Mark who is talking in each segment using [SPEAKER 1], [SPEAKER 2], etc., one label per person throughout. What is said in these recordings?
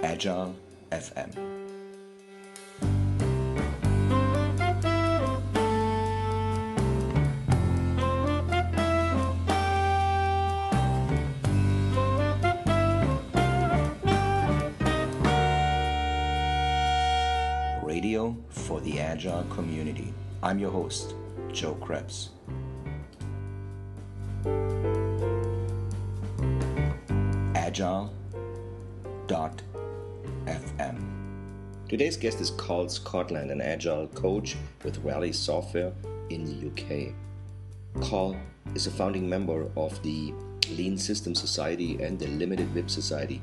[SPEAKER 1] Agile.FM. Radio for the Agile community. I'm your host, Joe Krebs. Agile.FM. Today's guest is Karl Scotland, an Agile coach with Rally Software in the UK. Karl is a founding member of the Lean Systems Society and the Limited WIP Society.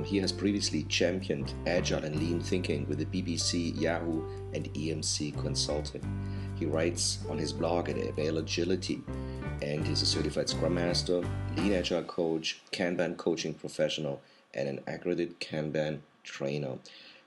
[SPEAKER 1] He has previously championed Agile and Lean Thinking with the BBC, Yahoo, and EMC Consulting. He writes on his blog at Agility, and he's a Certified ScrumMaster, Lean Agile Coach, Kanban Coaching Professional, and an Accredited Kanban Trainer.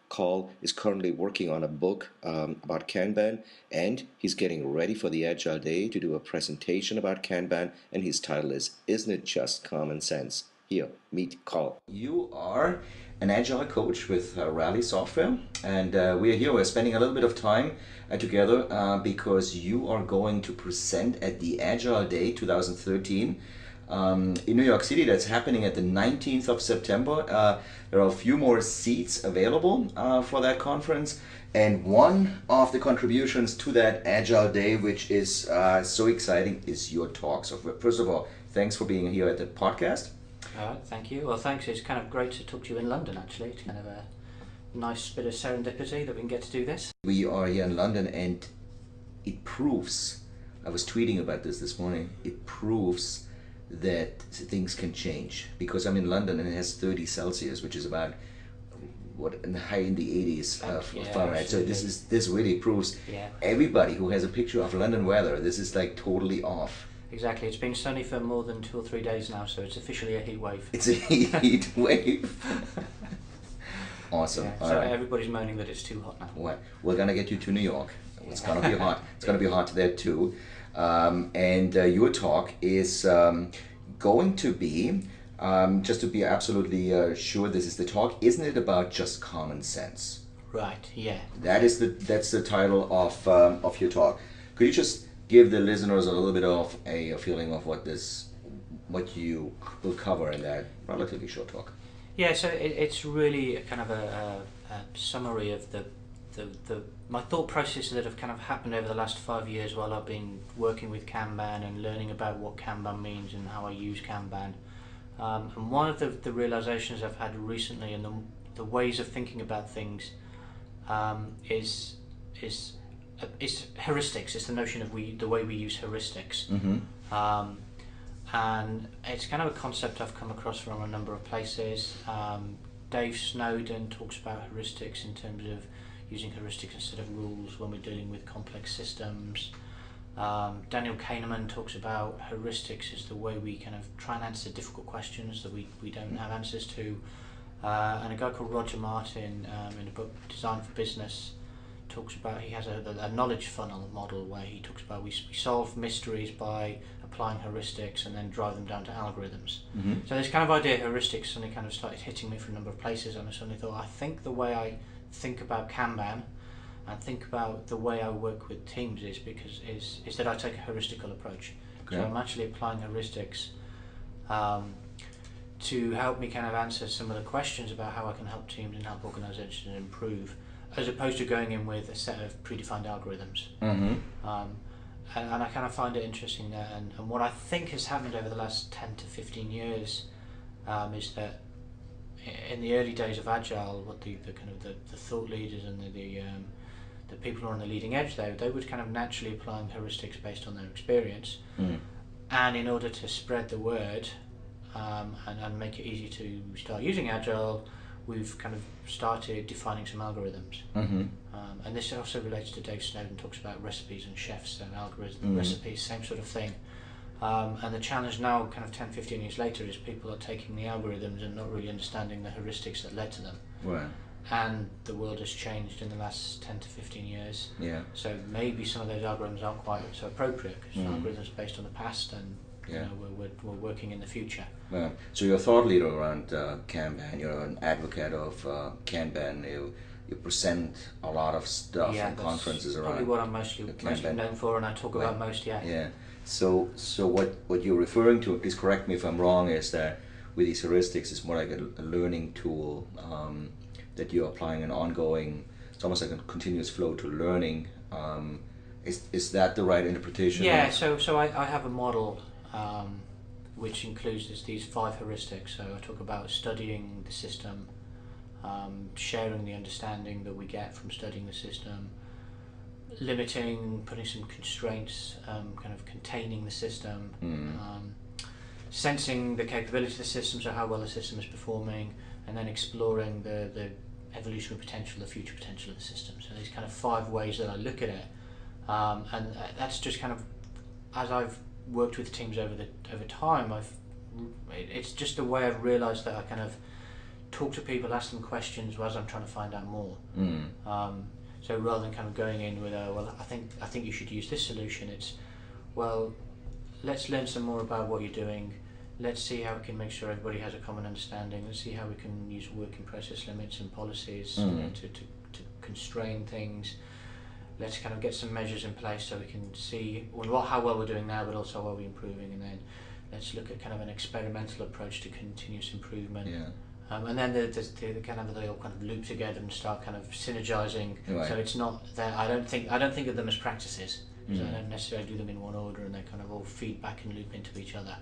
[SPEAKER 1] Karl is currently working on a book about Kanban, and he's getting ready for the Agile Day to do a presentation about Kanban, and his title is Isn't It Just Common Sense? Here, meet Karl. You are an Agile coach with Rally Software, and we're spending a little bit of time together because you are going to present at the Agile Day 2013 in New York City. That's happening at the 19th of September. There are a few more seats available for that conference, and one of the contributions to that Agile Day, which is so exciting, is your talk. So first of all, thanks for being here at the podcast.
[SPEAKER 2] All right, thank you. Well, thanks. It's kind of great to talk to you in London, actually. It's kind of a nice bit of serendipity that we can get to do this.
[SPEAKER 1] We are here in London, and it proves, I was tweeting about this morning, it proves that things can change. Because I'm in London and it has 30 Celsius, which is about, high in the 80s Fahrenheit. So this really proves everybody who has a picture of London weather, this is like totally off.
[SPEAKER 2] Exactly. It's been sunny for more than 2 or 3 days now, so it's officially a heat wave.
[SPEAKER 1] It's a heat wave. Awesome.
[SPEAKER 2] Yeah, so everybody's moaning that it's too hot now.
[SPEAKER 1] Well, we're gonna get you to New York. It's gonna be hot. It's gonna be hot there too. And your talk is going to be, just to be absolutely sure, this is the talk. Isn't it about just common sense?
[SPEAKER 2] Right. Yeah.
[SPEAKER 1] That's the title of your talk. Could you just give the listeners a little bit of a feeling of what you will cover in that relatively short talk?
[SPEAKER 2] Yeah, so it's really a kind of a summary of my thought process that have kind of happened over the last 5 years while I've been working with Kanban and learning about what Kanban means and how I use Kanban. And one of the realizations I've had recently and the ways of thinking about things is heuristics. It's the notion of the way we use heuristics.
[SPEAKER 1] Mm-hmm.
[SPEAKER 2] And it's kind of a concept I've come across from a number of places. Dave Snowden talks about heuristics in terms of using heuristics instead of rules when we're dealing with complex systems. Daniel Kahneman talks about heuristics as the way we kind of try and answer difficult questions that we don't have answers to. And a guy called Roger Martin in a book, Design for Business, talks about, he has a knowledge funnel model where he talks about we solve mysteries by applying heuristics and then drive them down to algorithms.
[SPEAKER 1] Mm-hmm.
[SPEAKER 2] So this kind of idea of heuristics suddenly kind of started hitting me from a number of places, and I suddenly thought, I think the way I think about Kanban and think about the way I work with teams is that I take a heuristical approach. Okay. So I'm actually applying heuristics to help me kind of answer some of the questions about how I can help teams and help organizations improve, as opposed to going in with a set of predefined algorithms.
[SPEAKER 1] Mm-hmm.
[SPEAKER 2] And I kind of find it interesting there. And what I think has happened over the last 10 to 15 years is that in the early days of Agile, what the thought leaders and the people who are on the leading edge there, they would kind of naturally applying heuristics based on their experience.
[SPEAKER 1] Mm.
[SPEAKER 2] And in order to spread the word and make it easy to start using Agile, we've kind of started defining some algorithms.
[SPEAKER 1] Mm-hmm.
[SPEAKER 2] And this also relates to Dave Snowden, talks about recipes and chefs and algorithms, recipes, same sort of thing. And the challenge now, kind of 10, 15 years later, is people are taking the algorithms and not really understanding the heuristics that led to them.
[SPEAKER 1] Right.
[SPEAKER 2] And the world has changed in the last 10 to 15 years.
[SPEAKER 1] Yeah.
[SPEAKER 2] So maybe some of those algorithms aren't quite so appropriate, because algorithms based on the past and
[SPEAKER 1] Yeah.
[SPEAKER 2] You know, we're working in the future.
[SPEAKER 1] So you're a thought leader around Kanban. You're an advocate of Kanban. You present a lot of stuff in conferences around.
[SPEAKER 2] Probably what I'm mostly known for, and I talk about most. Yeah.
[SPEAKER 1] Yeah. So what you're referring to, please correct me if I'm wrong, is that with these heuristics, it's more like a learning tool that you're applying an ongoing. It's almost like a continuous flow to learning. Is that the right interpretation?
[SPEAKER 2] Yeah. So I have a model which includes these 5 heuristics. So I talk about studying the system, sharing the understanding that we get from studying the system, limiting, putting some constraints, kind of containing the system, sensing the capability of the system, so how well the system is performing, and then exploring the evolutionary potential, the future potential of the system. So these kind of 5 ways that I look at it, and that's just kind of, as I've worked with teams over time, it's just a way I've realised that I kind of talk to people, ask them questions as I'm trying to find out more. So rather than kind of going in with I think you should use this solution, it's, well, let's learn some more about what you're doing. Let's see how we can make sure everybody has a common understanding. Let's see how we can use working process limits and policies to constrain things. Let's kind of get some measures in place so we can see how well we're doing now, but also how we're improving. And then let's look at kind of an experimental approach to continuous improvement.
[SPEAKER 1] Yeah.
[SPEAKER 2] And then they all kind of loop together and start kind of synergizing. Right. So it's not that I don't think of them as practices. So I don't necessarily do them in one order, and they kind of all feed back and loop into each other.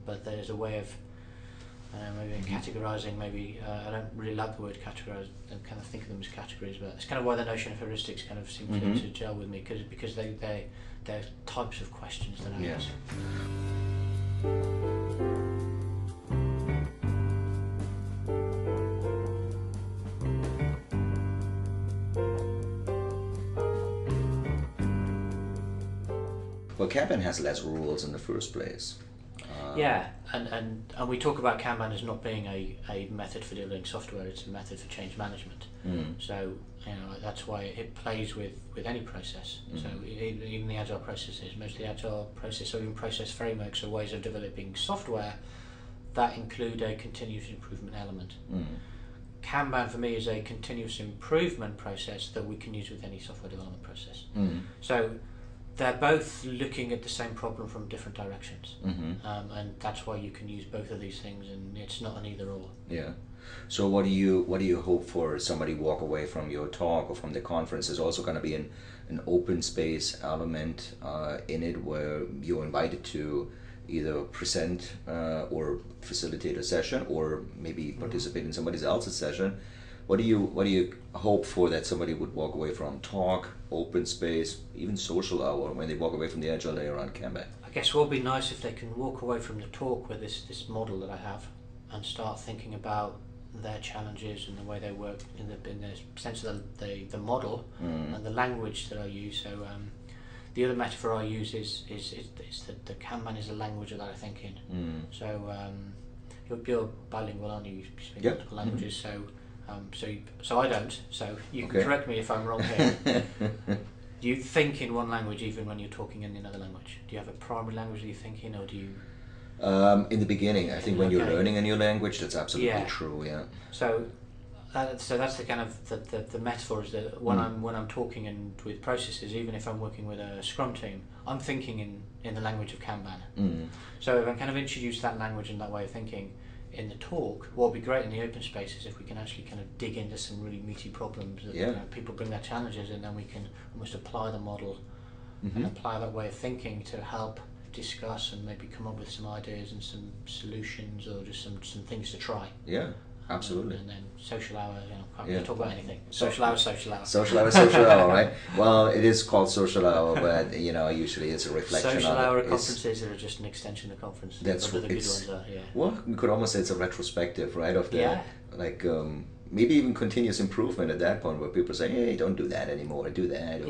[SPEAKER 2] But there's a way of maybe categorizing. Maybe I don't really like the word categorize. I kind of think of them as categories, but it's kind of why the notion of heuristics kind of seems to gel with me, because they're types of questions that I ask.
[SPEAKER 1] Well, Kanban has less rules in the first place.
[SPEAKER 2] And we talk about Kanban as not being a method for delivering software; it's a method for change management. So that's why it plays with any process. So even the agile processes, most of the agile process or even process frameworks are ways of developing software that include a continuous improvement element. Kanban for me is a continuous improvement process that we can use with any software development process. So they're both looking at the same problem from different directions, and that's why you can use both of these things, and it's not an either or. Yeah.
[SPEAKER 1] So what do you hope for somebody walk away from your talk or from the conference? There's also going to be an open space element in it where you're invited to either present or facilitate a session, or maybe participate in somebody else's session. What do you hope for that somebody would walk away from? Talk, open space, even social hour when they walk away from the Agile Day around Kanban?
[SPEAKER 2] I guess what would be nice if they can walk away from the talk with this model that I have and start thinking about their challenges and the way they work in the sense of the model and the language that I use. So the other metaphor I use is that the Kanban is a language that I think in. So you're bilingual, aren't you? You speak multiple languages, so I don't. So you can correct me if I'm wrong here. Do you think in one language even when you're talking in another language? Do you have a primary language that you think in, or do you?
[SPEAKER 1] In the beginning, I think when you're learning a new language, that's absolutely true. Yeah.
[SPEAKER 2] So that's the kind of the metaphor is that when I'm talking with processes, even if I'm working with a Scrum team, I'm thinking in the language of Kanban. So if I kind of introduce that language and that way of thinking in the talk, what would be great in the open space is if we can actually kind of dig into some really meaty problems that people bring their challenges, and then we can almost apply the model and apply that way of thinking to help discuss and maybe come up with some ideas and some solutions, or just some things to try.
[SPEAKER 1] Yeah, absolutely.
[SPEAKER 2] And then social hour, can't really talk about anything. Social hour.
[SPEAKER 1] Social hour, right? Well, it is called social hour, but usually it's a reflection
[SPEAKER 2] social
[SPEAKER 1] on
[SPEAKER 2] hour conferences are just an extension of the conference.
[SPEAKER 1] That's
[SPEAKER 2] the good ones are,
[SPEAKER 1] Well, we could almost say it's a retrospective, right? Of the maybe even continuous improvement at that point, where people say, "Hey, don't do that anymore. Do that." Or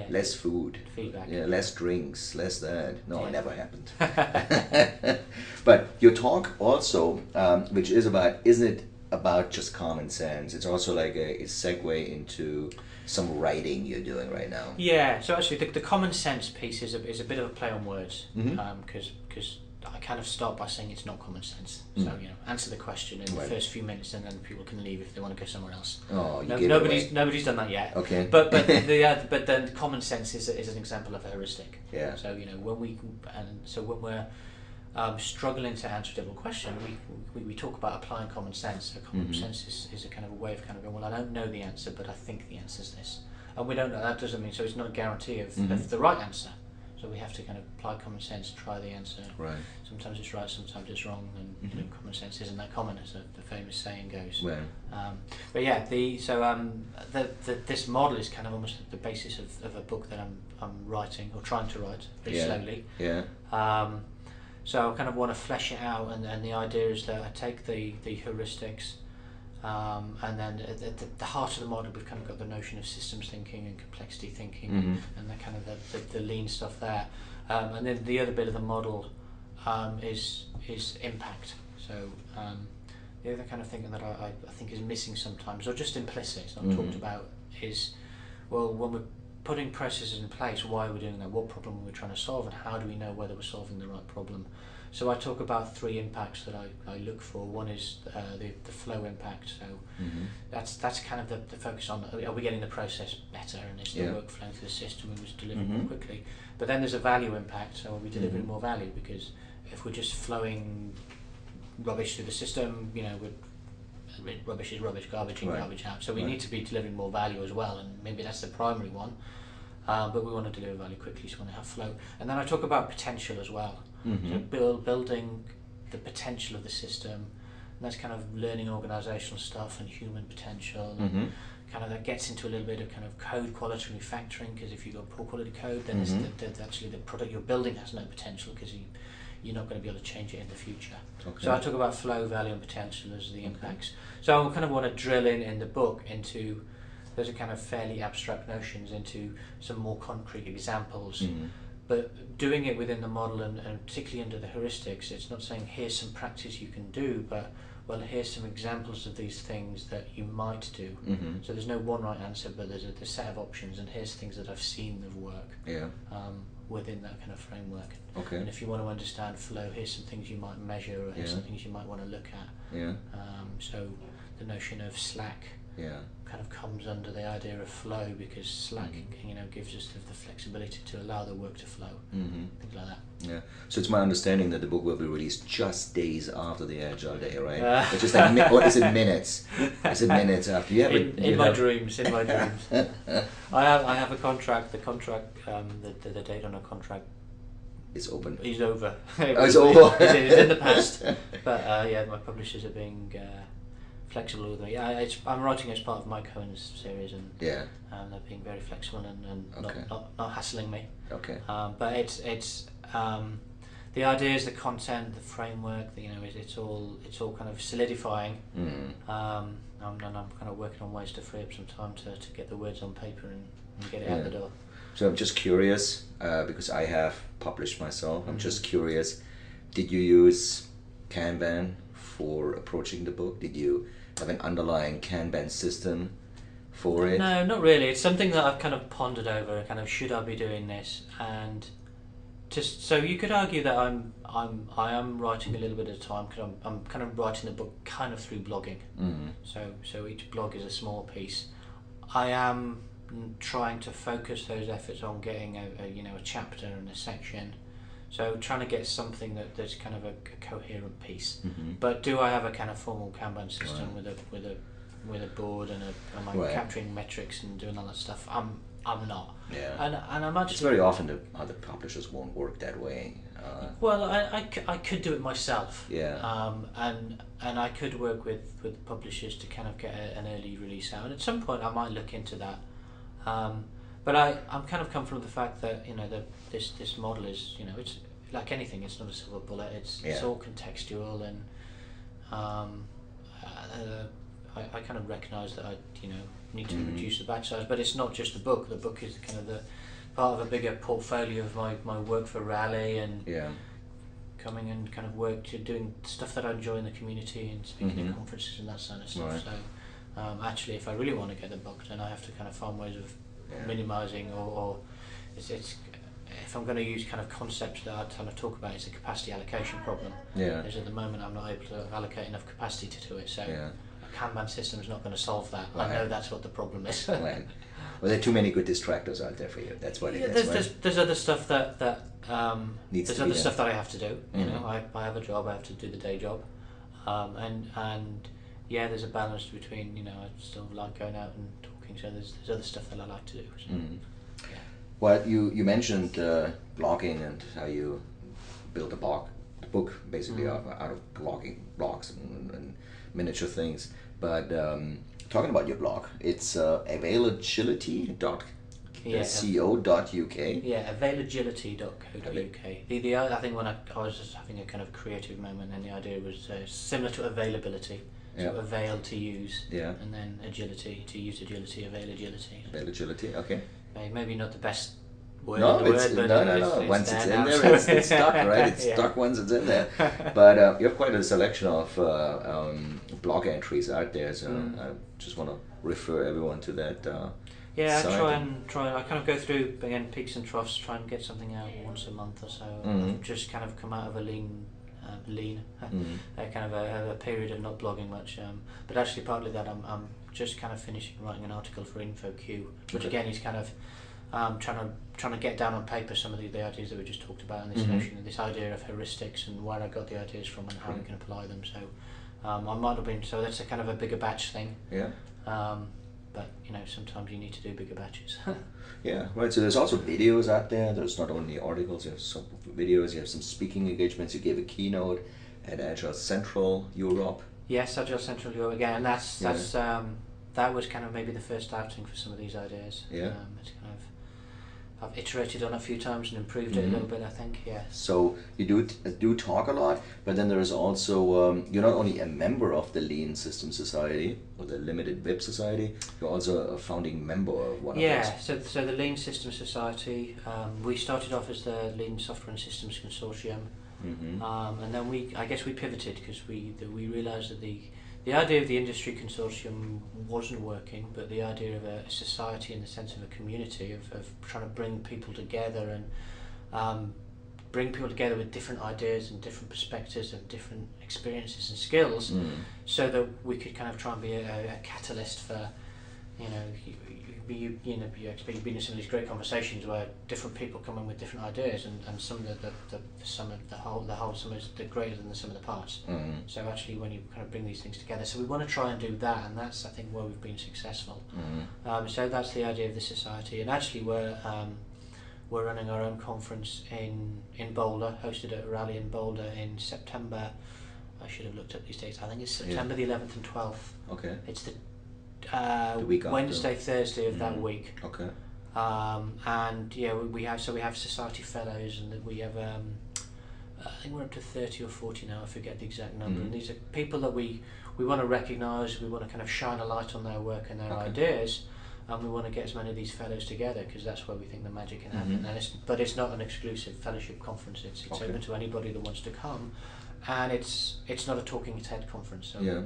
[SPEAKER 1] less food.
[SPEAKER 2] Feedback.
[SPEAKER 1] Yeah, less drinks, less that. No, it never happened. But your talk also, which is isn't it about just common sense? It's also like a segue into some writing you're doing right now.
[SPEAKER 2] Yeah. So actually, the common sense piece is a bit of a play on words, because because I kind of start by saying it's not common sense. So answer the question in the first few minutes, and then people can leave if they want to go somewhere else.
[SPEAKER 1] Oh,
[SPEAKER 2] nobody's done that yet.
[SPEAKER 1] Okay.
[SPEAKER 2] But then common sense is an example of a heuristic.
[SPEAKER 1] Yeah.
[SPEAKER 2] So when we're struggling to answer a difficult question, we talk about applying common sense. So common sense is a kind of a way of kind of going, well, I don't know the answer, but I think the answer is this, and we don't know. That doesn't mean, so it's not a guarantee of the right answer. So we have to kind of apply common sense, try the answer. Right. Sometimes it's right, sometimes it's wrong, and common sense isn't that common, as the famous saying goes.
[SPEAKER 1] Well.
[SPEAKER 2] But yeah, this model is kind of almost the basis of a book that I'm writing, or trying to write very slowly.
[SPEAKER 1] Yeah.
[SPEAKER 2] So I kind of want to flesh it out, and the idea is that I take the heuristics, and then at the heart of the model we've kind of got the notion of systems thinking and complexity thinking, and the kind of the lean stuff there, and then the other bit of the model is impact. So the other kind of thinking that I think is missing sometimes, or just implicit, it's not talked about, is, well, when we're putting processes in place, why are we doing that? What problem are we trying to solve, and how do we know whether we're solving the right problem? So I talk about 3 impacts that I look for. One is the flow impact. So that's kind of the focus on, are we getting the process better, and is the work flowing through the system, and was delivered more quickly? But then there's a value impact. So are we delivering more value? Because if we're just flowing rubbish through the system, rubbish is rubbish, garbage in, garbage out. So we need to be delivering more value as well, and maybe that's the primary one. But we want to deliver value quickly, so we want to have flow. And then I talk about potential as well. So building the potential of the system, and that's kind of learning organisational stuff and human potential. Kind of that gets into a little bit of kind of code quality refactoring, because if you've got poor quality code, then actually the product you're building has no potential, because you're not going to be able to change it in the future. Okay. So I talk about flow, value and potential as the impacts. So I kind of want to drill in the book into those are kind of fairly abstract notions into some more concrete examples. But doing it within the model, and particularly under the heuristics, it's not saying here's some practice you can do, but well, here's some examples of these things that you might do. So there's no one right answer, but there's a set of options, and here's things that I've seen of work within that kind of framework. Okay. And if you want to understand flow, here's some things you might measure, or here's some things you might want to look at. So the notion of Slack kind of comes under the idea of flow, because Slack gives us the flexibility to allow the work to flow, things like that.
[SPEAKER 1] Yeah. So it's my understanding that the book will be released just days after the Agile Day, right? It's just like, what is it, minutes? Is it minutes after?
[SPEAKER 2] In my dreams. I have a contract. The contract, the date on a contract
[SPEAKER 1] is open.
[SPEAKER 2] Is over.
[SPEAKER 1] It's over.
[SPEAKER 2] It's in the past. But my publishers are being flexible with me. I'm writing as part of my Cohen's series, and they're being very flexible and not hassling me. Okay. But it's the ideas, the content, the framework. It's all kind of solidifying. And I'm kind of working on ways to free up some time to get the words on paper and get it out the door.
[SPEAKER 1] So I'm just curious, because I have published myself. I'm just curious. Did you use Kanban for approaching the book? Did you have an underlying Kanban system for it?
[SPEAKER 2] No, not really. It's something that I've kind of pondered over. Kind of, should I be doing this? And so you could argue that I am writing a little bit at a time, because I'm kind of writing the book kind of through blogging. So each blog is a small piece. I am trying to focus those efforts on getting a chapter and a section. So trying to get something that's kind of a coherent piece. But do I have a kind of formal Kanban system with a board and am I capturing metrics and doing all that stuff? I'm not. Yeah. And I'm actually.
[SPEAKER 1] It's very often the other publishers won't work that way.
[SPEAKER 2] Well, I could do it myself.
[SPEAKER 1] Yeah.
[SPEAKER 2] And I could work with publishers to kind of get an early release out, and at some point I might look into that. But I'm kind of come from the fact that this model is it's like anything, it's not a silver bullet. It's all contextual, and I kind of recognise that I need to reduce the batch size. But it's not just the book. The book is kind of the part of a bigger portfolio of my work for Rally, and coming and kind of work to doing stuff that I enjoy in the community and speaking at conferences and that sort of stuff. Right. So actually, if I really want to get the book, then I have to kind of find ways of minimising, or if I'm going to use kind of concepts that I kind of talk about, it's a capacity allocation problem.
[SPEAKER 1] Yeah.
[SPEAKER 2] Because at the moment I'm not able to allocate enough capacity to it, so
[SPEAKER 1] Yeah.
[SPEAKER 2] a Kanban system is not going to solve that.
[SPEAKER 1] Right.
[SPEAKER 2] I know that's what the problem is.
[SPEAKER 1] Right. Well, there are too many good distractors out there for you. That's what it is.
[SPEAKER 2] There's other stuff that
[SPEAKER 1] Needs
[SPEAKER 2] there's
[SPEAKER 1] to be
[SPEAKER 2] other
[SPEAKER 1] done.
[SPEAKER 2] stuff that I have to do. You
[SPEAKER 1] Mhm.
[SPEAKER 2] know, I have a job. I have to do the day job, and yeah, there's a balance between, you know, I still like going out and talking. So there's other stuff that I like to do. So,
[SPEAKER 1] Mhm.
[SPEAKER 2] yeah.
[SPEAKER 1] Well, you mentioned blogging and how you built a book basically out of blogging blocks and miniature things. But talking about your blog, it's availagility.co.uk.
[SPEAKER 2] Yeah, availagility.co.uk. I think when I was just having a kind of creative moment, and the idea was similar to availability. So
[SPEAKER 1] Yeah.
[SPEAKER 2] avail to use,
[SPEAKER 1] Yeah.
[SPEAKER 2] and then agility to use agility, avail agility.
[SPEAKER 1] Availagility, okay.
[SPEAKER 2] Maybe not the best word
[SPEAKER 1] No,
[SPEAKER 2] of the
[SPEAKER 1] it's
[SPEAKER 2] word, but
[SPEAKER 1] no. Once it's
[SPEAKER 2] there
[SPEAKER 1] in
[SPEAKER 2] now,
[SPEAKER 1] there,
[SPEAKER 2] so-
[SPEAKER 1] it's stuck, right? It's
[SPEAKER 2] Yeah.
[SPEAKER 1] stuck once it's in there. But you have quite a selection of blog entries out there, so I just want to refer everyone to that.
[SPEAKER 2] Yeah, I
[SPEAKER 1] site.
[SPEAKER 2] try. I kind of go through again peaks and troughs, try and get something out once a month or so.
[SPEAKER 1] Mhm.
[SPEAKER 2] I've just kind of come out of a lean
[SPEAKER 1] Mhm.
[SPEAKER 2] kind of a period of not blogging much. But actually, partly that I'm just kind of finishing writing an article for InfoQ, which
[SPEAKER 1] Okay.
[SPEAKER 2] again is kind of trying to get down on paper some of the ideas that we just talked about, and this
[SPEAKER 1] Mhm.
[SPEAKER 2] notion of this idea of heuristics and where I got the ideas from and how we can apply them. So I might have been. So that's a kind of a bigger batch thing.
[SPEAKER 1] Yeah.
[SPEAKER 2] But you know, sometimes you need to do bigger batches.
[SPEAKER 1] Yeah, right. So there's also videos out there. There's not only articles, you have some videos, you have some speaking engagements. You gave a keynote at Agile Central Europe.
[SPEAKER 2] Yes, Agile Central Europe again, and that's that was kind of maybe the first outing for some of these ideas.
[SPEAKER 1] Yeah.
[SPEAKER 2] It's kind of I've iterated on it a few times and improved it a little bit, I think. Yeah.
[SPEAKER 1] So you do talk a lot, but then there is also you're not only a member of the Lean Systems Society or the Limited WIP Society, you're also a founding member of one of those.
[SPEAKER 2] So the Lean Systems Society, we started off as the Lean Software and Systems Consortium,
[SPEAKER 1] Mm-hmm.
[SPEAKER 2] and then we pivoted because we realised that the idea of the industry consortium wasn't working, but the idea of a society in the sense of a community of trying to bring people together and bring people together with different ideas and different perspectives and different experiences and skills, so that we could kind of try and be a catalyst for, you know, you expect you've been in some of these great conversations where different people come in with different ideas, and some of the whole sum is greater than the sum of the parts.
[SPEAKER 1] Mm-hmm.
[SPEAKER 2] So actually, when you kind of bring these things together, so we want to try and do that, and that's, I think, where we've been successful.
[SPEAKER 1] Mm-hmm.
[SPEAKER 2] So that's the idea of the society, and actually we're running our own conference in Boulder, hosted at a rally in Boulder in September. I should have looked up these dates. I think it's September the 11th and 12th.
[SPEAKER 1] Okay.
[SPEAKER 2] It's the
[SPEAKER 1] week after.
[SPEAKER 2] Wednesday, Thursday of that week.
[SPEAKER 1] Okay.
[SPEAKER 2] And yeah, we have society fellows, and we have I think we're up to 30 or 40 now. I forget the exact number. And these are people that we want to recognise. We want to kind of shine a light on their work and their ideas, and we want to get as many of these fellows together because that's where we think the magic can happen. And but it's not an exclusive fellowship conference. It's open to anybody that wants to come, and it's not a talking head conference. So
[SPEAKER 1] Yeah.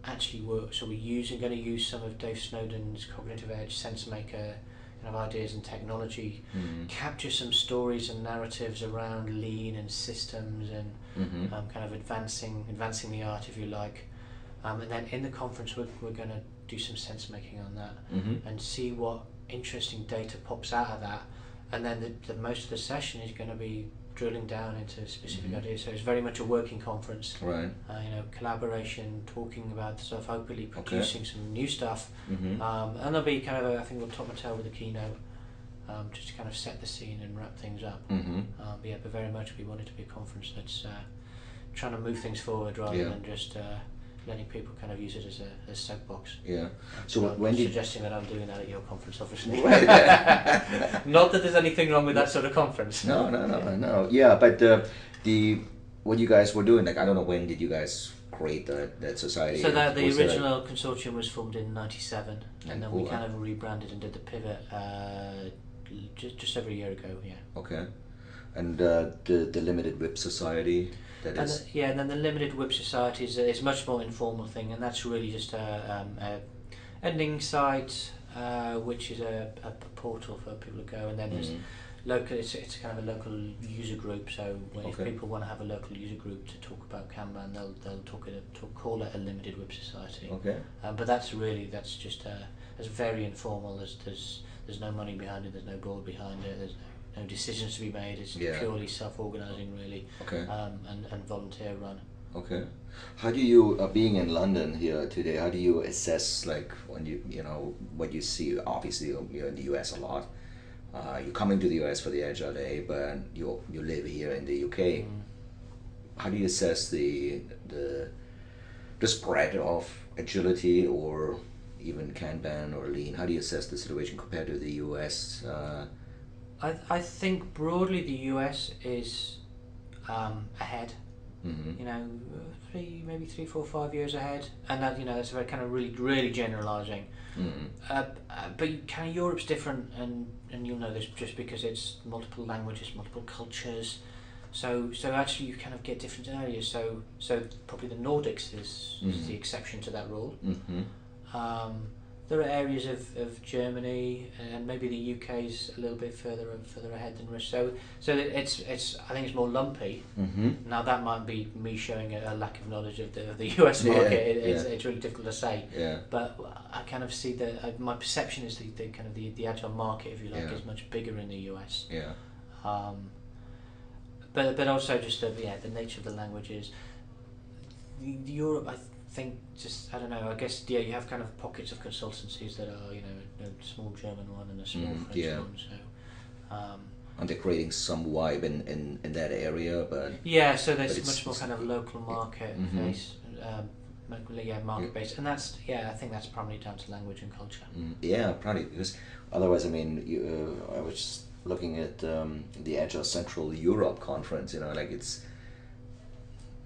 [SPEAKER 2] Actually, we're going to use some of Dave Snowden's Cognitive Edge, SenseMaker kind of ideas and technology, capture some stories and narratives around lean and systems and kind of advancing the art, if you like. And then in the conference, we're going to do some sense making on that and see what interesting data pops out of that. And then the most of the session is going to be drilling down into specific ideas. So it's very much a working conference. Right. Collaboration, talking about stuff, hopefully producing some new stuff. And there'll be kind of I think we'll top and tail with a keynote, just to kind of set the scene and wrap things up. But very much we want it to be a conference that's trying to move things forward rather than just letting people kind of use it as a soapbox. Yeah. So when suggesting that I'm doing that at your conference, obviously. Right. Not that there's anything wrong with that sort of conference.
[SPEAKER 1] No. Yeah, but what you guys were doing, like, I don't know, when did you guys create that society?
[SPEAKER 2] So the original consortium was formed in '97, and then we kind of rebranded and did the pivot just over a year ago. Yeah. Okay.
[SPEAKER 1] And the Limited WIP Society.
[SPEAKER 2] And then the Limited WIP Society is much more informal thing, and that's really just a ending site, which is a portal for people to go, and then there's local. It's kind of a local user group. So if
[SPEAKER 1] Okay.
[SPEAKER 2] people want to have a local user group to talk about Kanban, they'll call it a Limited WIP Society.
[SPEAKER 1] Okay.
[SPEAKER 2] But that's just it's very informal. There's no money behind it. There's no board behind it. There's no decisions to be made. It's
[SPEAKER 1] Yeah.
[SPEAKER 2] purely self-organising, really,
[SPEAKER 1] Okay.
[SPEAKER 2] and volunteer run.
[SPEAKER 1] Okay. How do you, being in London here today, how do you assess, like, when you know, what you see? Obviously, you're in the US a lot. You're coming to the US for the Agile Day, but you live here in the UK. How do you assess the spread of agility, or even Kanban or Lean? How do you assess the situation compared to the US?
[SPEAKER 2] I think broadly the US is ahead.
[SPEAKER 1] Mm-hmm.
[SPEAKER 2] You know, maybe 3, 4, 5 years ahead, and that, you know, that's very kind of really generalising.
[SPEAKER 1] Mm-hmm.
[SPEAKER 2] But kind of Europe's different, and you'll know this just because it's multiple languages, multiple cultures. So actually you kind of get different areas. So probably the Nordics is the exception to that rule.
[SPEAKER 1] Mm-hmm.
[SPEAKER 2] There are areas of Germany, and maybe the UK's a little bit further ahead than Russia. So it's I think it's more lumpy.
[SPEAKER 1] Mm-hmm.
[SPEAKER 2] Now that might be me showing a lack of knowledge of the US market. It's really difficult to say.
[SPEAKER 1] Yeah.
[SPEAKER 2] But I kind of see that my perception is the kind of the agile market, if you like, is much bigger in the US.
[SPEAKER 1] Yeah.
[SPEAKER 2] But also just the nature of the languages. Europe, I think, just, I don't know, I guess, you have kind of pockets of consultancies that are, you know, a small German one and a small French one, so
[SPEAKER 1] and they're creating some vibe in that area, but
[SPEAKER 2] so there's much more kind of local market base, market based, and that's I think that's primarily down to language and culture.
[SPEAKER 1] Yeah, probably, because otherwise, I mean, I was just looking at the Agile Central Europe conference, you know, like, it's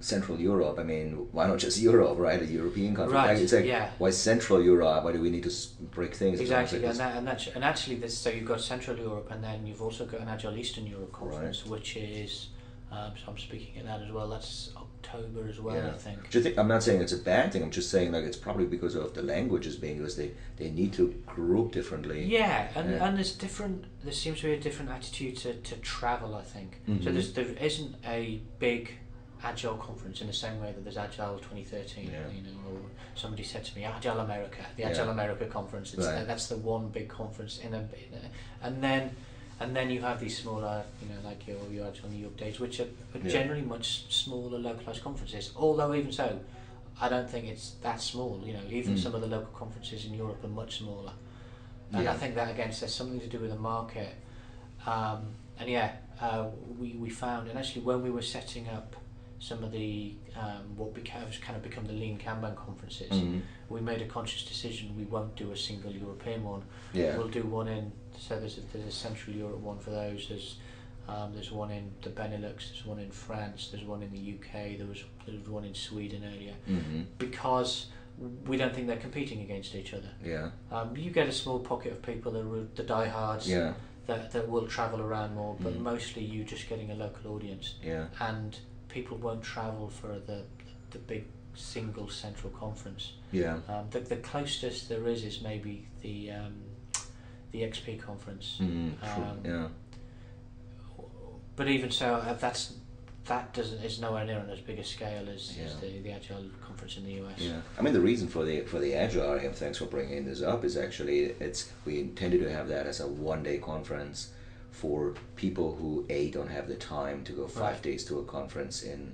[SPEAKER 1] Central Europe. I mean, why not just Europe, right? A European conference.
[SPEAKER 2] Right.
[SPEAKER 1] Like, it's like, why Central Europe? Why do we need to break things?
[SPEAKER 2] Exactly, and actually, so you've got Central Europe, and then you've also got an Agile Eastern Europe conference, which is, so I'm speaking at that as well. That's October as well, I think.
[SPEAKER 1] Do you think, I'm not saying it's a bad thing. I'm just saying, like, it's probably because of the languages being used. They need to group differently.
[SPEAKER 2] Yeah, and there's different. There seems to be a different attitude to travel, I think. So there isn't a big Agile conference in the same way that there's Agile 2013. You know, or somebody said to me, Agile America, the Agile America conference. That's the one big conference and then you have these smaller, you know, like your Agile New York Days, which are generally much smaller localized conferences. Although even so, I don't think it's that small. You know, even some of the local conferences in Europe are much smaller. And I think that again says something to do with the market. We found, and actually when we were setting up some of the what has kind of become the Lean Kanban conferences, we made a conscious decision we won't do a single European one. We'll do one there's a Central Europe one for those, there's one in the Benelux, there's one in France, there's one in the UK, there was one in Sweden earlier, because we don't think they're competing against each other. You get a small pocket of people that are the diehards that will travel around more, but mostly you just getting a local audience. And people won't travel for the big single central conference. The closest there is maybe the XP conference. But even so, is nowhere near on as big a scale as the Agile conference in the US.
[SPEAKER 1] I mean, the reason for the Agile, and thanks for bringing this up, is actually we intended to have that as a one-day conference for people who don't have the time to go 5 days to a conference in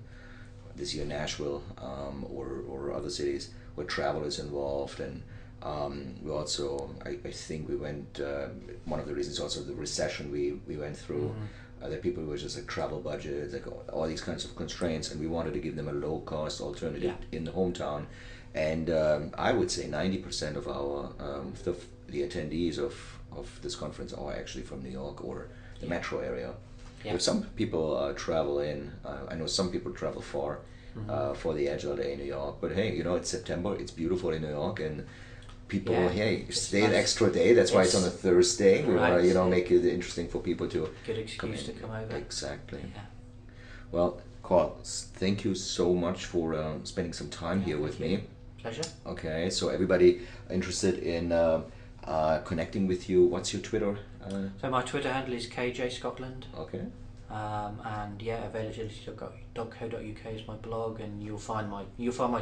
[SPEAKER 1] this year Nashville or other cities where travel is involved. And we also, I think we went, one of the reasons also the recession we went through, that people were just like travel budgets, like all these kinds of constraints, and we wanted to give them a low cost alternative in the hometown. And I would say 90% of our the attendees of this conference are actually from New York or the metro area. But some people travel in. I know some people travel far for the Agile Day in New York. But hey, you know, it's September. It's beautiful in New York, and people stay an extra day. That's why it's on a Thursday. We want to make it interesting for people to
[SPEAKER 2] good excuse to come over.
[SPEAKER 1] Exactly. Well, Karl, thank you so much for spending some time here with me.
[SPEAKER 2] Pleasure.
[SPEAKER 1] Okay, so everybody interested in connecting with you. What's your Twitter?
[SPEAKER 2] So my Twitter handle is KJ Scotland.
[SPEAKER 1] Okay.
[SPEAKER 2] And yeah, availability.co.uk is my blog, and you'll find my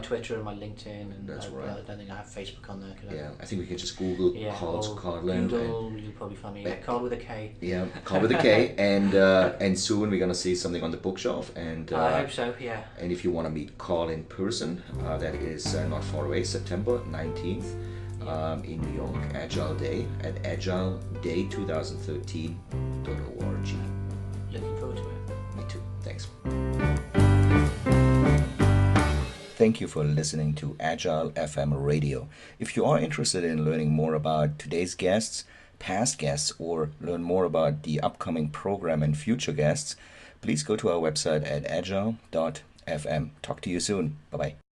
[SPEAKER 2] Twitter and my LinkedIn, and
[SPEAKER 1] That's right.
[SPEAKER 2] I don't think I have Facebook on there.
[SPEAKER 1] Yeah, I think we can just Google Karl Scotland.
[SPEAKER 2] Google, you'll probably find me. Yeah, Karl with a K.
[SPEAKER 1] Yeah, Karl with a K, and soon we're gonna see something on the bookshelf. And
[SPEAKER 2] I hope so. Yeah.
[SPEAKER 1] And if you want to meet Karl in person, that is not far away, September 19th. In New York, Agile Day at Agile Day'13.org.
[SPEAKER 2] Looking forward to it.
[SPEAKER 1] Me too. Thanks. Thank you for listening to Agile.FM radio. If you are interested in learning more about today's guests, past guests, or learn more about the upcoming program and future guests, please go to our website at Agile.FM. Talk to you soon. Bye-bye.